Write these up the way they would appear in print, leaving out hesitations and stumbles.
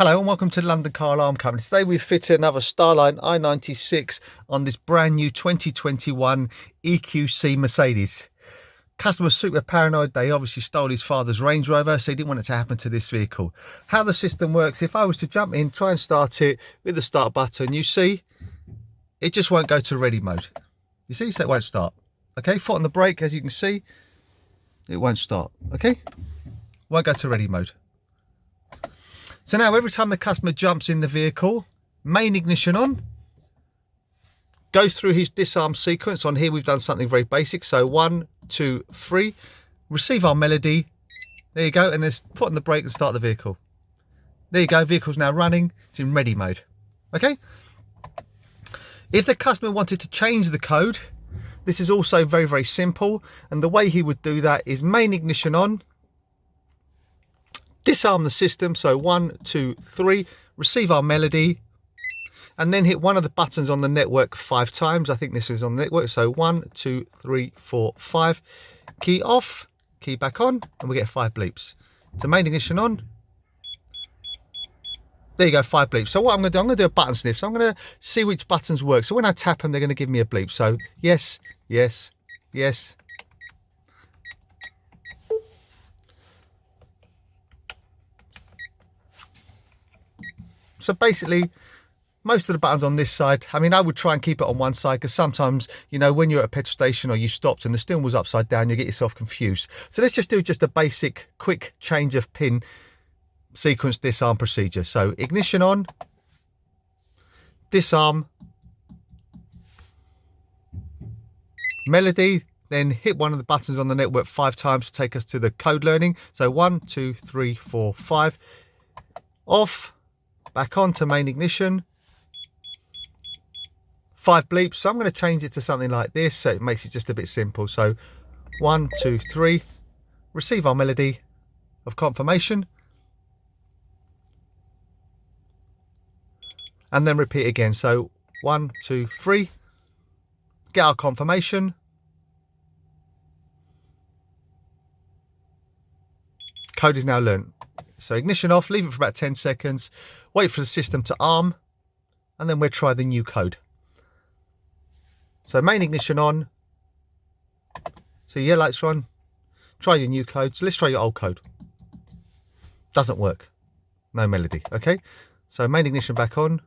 Hello and welcome to the London Car Alarm Company. Today we've fitted another Starline i96 on this brand new 2021 EQC Mercedes. Customer's super paranoid. They obviously stole his father's Range Rover, so he didn't want it to happen to this vehicle. How the system works, if I was to jump in, try and start it with the start button, you see, it just won't go to ready mode. You see, so it won't start. Okay, foot on the brake, as you can see, it won't start. Okay, won't go to ready mode. So now every time the customer jumps in the vehicle, main ignition on, goes through his disarm sequence. On here we've done something very basic. So 1, 2, 3, receive our melody. There you go, and there's foot on the brake and start the vehicle. There you go, vehicle's now running, it's in ready mode. Okay? If the customer wanted to change the code, this is also very, very simple. And the way he would do that is main ignition on, disarm the system, so 1, 2, 3, receive our melody, and then hit one of the buttons on the network 5 times. I think this is on the network, so 1, 2, 3, 4, 5. Key off, key back on, and we get 5 bleeps. So main ignition on. There you go, 5 bleeps. So what I'm going to do a button sniff. So I'm going to see which buttons work. So when I tap them, they're going to give me a bleep. So yes, yes, yes. So basically, most of the buttons on this side, I mean, I would try and keep it on one side because sometimes, you know, when you're at a petrol station or you stopped and the steering wheel's upside down, you get yourself confused. So let's just do just a basic, quick change of pin sequence disarm procedure. So ignition on, disarm, melody, then hit one of the buttons on the network 5 times to take us to the code learning. So 1, 2, 3, 4, 5, off. Back on to main ignition, 5 bleeps. So I'm going to change it to something like this, so it makes it just a bit simple. So 1, 2, 3, receive our melody of confirmation, and then repeat again. So 1, 2, 3, get our confirmation, code is now learnt. So ignition off, leave it for about 10 seconds, wait for the system to arm, and then we'll try the new code. So main ignition on, so your lights are on, try your new code. So let's try your old code. Doesn't work, no melody, okay? So main ignition back on,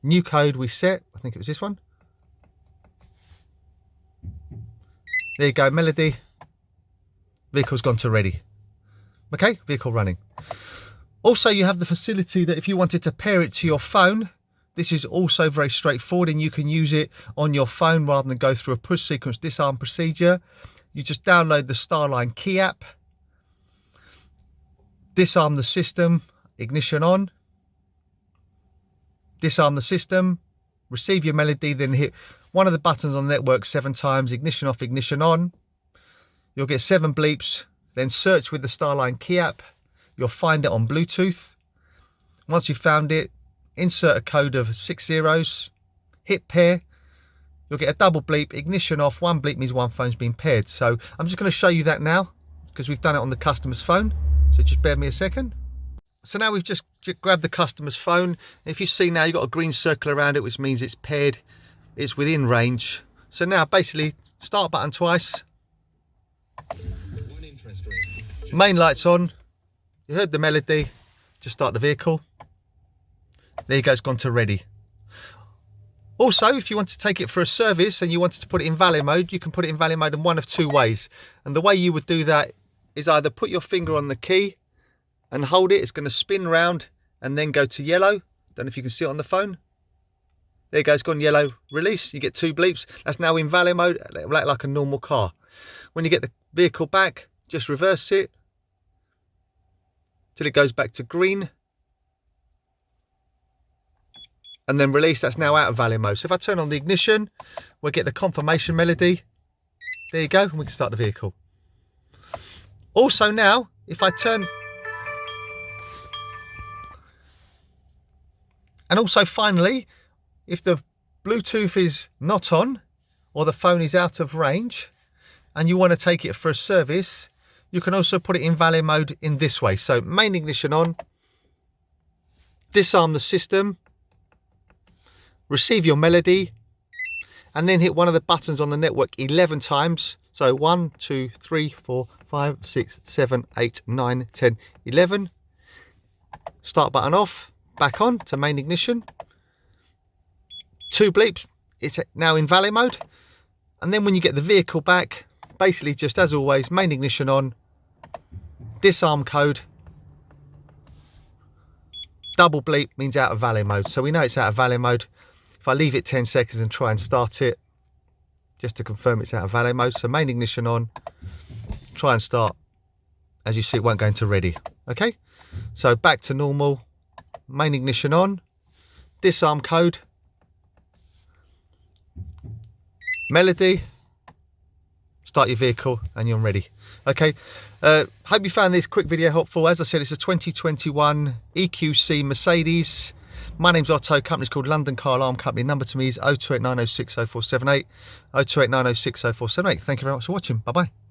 new code we set, I think it was this one. There you go, melody, vehicle's gone to ready. Okay, vehicle running. Also, you have the facility that if you wanted to pair it to your phone, this is also very straightforward and you can use it on your phone rather than go through a push sequence disarm procedure. You just download the Starline key app, disarm the system, ignition on, disarm the system, receive your melody, then hit one of the buttons on the network 7 times, ignition off, ignition on. You'll get 7 bleeps. Then search with the Starline key app. You'll find it on Bluetooth. Once you've found it, insert a code of 6 zeros, hit pair. You'll get a double bleep, ignition off. 1 bleep means one phone's been paired. So I'm just going to show you that now because we've done it on the customer's phone. So just bear me a second. So now we've just grabbed the customer's phone. If you see now, you've got a green circle around it, which means it's paired. It's within range. So now basically start button twice. Main lights on, you heard the melody, just start the vehicle. There you go, it's gone to ready. Also, if you want to take it for a service and you wanted to put it in valet mode, you can put it in valet mode in one of 2 ways. And the way you would do that is either put your finger on the key and hold it, it's going to spin round and then go to yellow. Don't know if you can see it on the phone. There you go, it's gone yellow, release, you get 2 bleeps. That's now in valet mode, like a normal car. When you get the vehicle back, just reverse it till it goes back to green and then release. That's now out of valet mode. So if I turn on the ignition, we'll get the confirmation melody. There you go, and we can start the vehicle. Also now, if I turn, and also finally, if the Bluetooth is not on or the phone is out of range and you want to take it for a service, you can also put it in valet mode in this way. So main ignition on, disarm the system, receive your melody, and then hit one of the buttons on the network 11 times. So 1, 2, 3, 4, 5, 6, 7, 8, 9, 10, 11. Start button off, back on to main ignition. 2 bleeps, it's now in valet mode. And then when you get the vehicle back, basically just as always, main ignition on, disarm code, double bleep means out of valet mode. So we know it's out of valet mode. If I leave it 10 seconds and try and start it, just to confirm it's out of valet mode. So main ignition on, try and start. As you see, it won't go into ready. Okay, so back to normal, main ignition on, disarm code, melody, start your vehicle, and you're ready. Okay, hope you found this quick video helpful. As I said, it's a 2021 EQC Mercedes. My name's Otto, company's called London Car Alarm Company. Number to me is 0289060478, 0289060478. Thank you very much for watching. Bye-bye.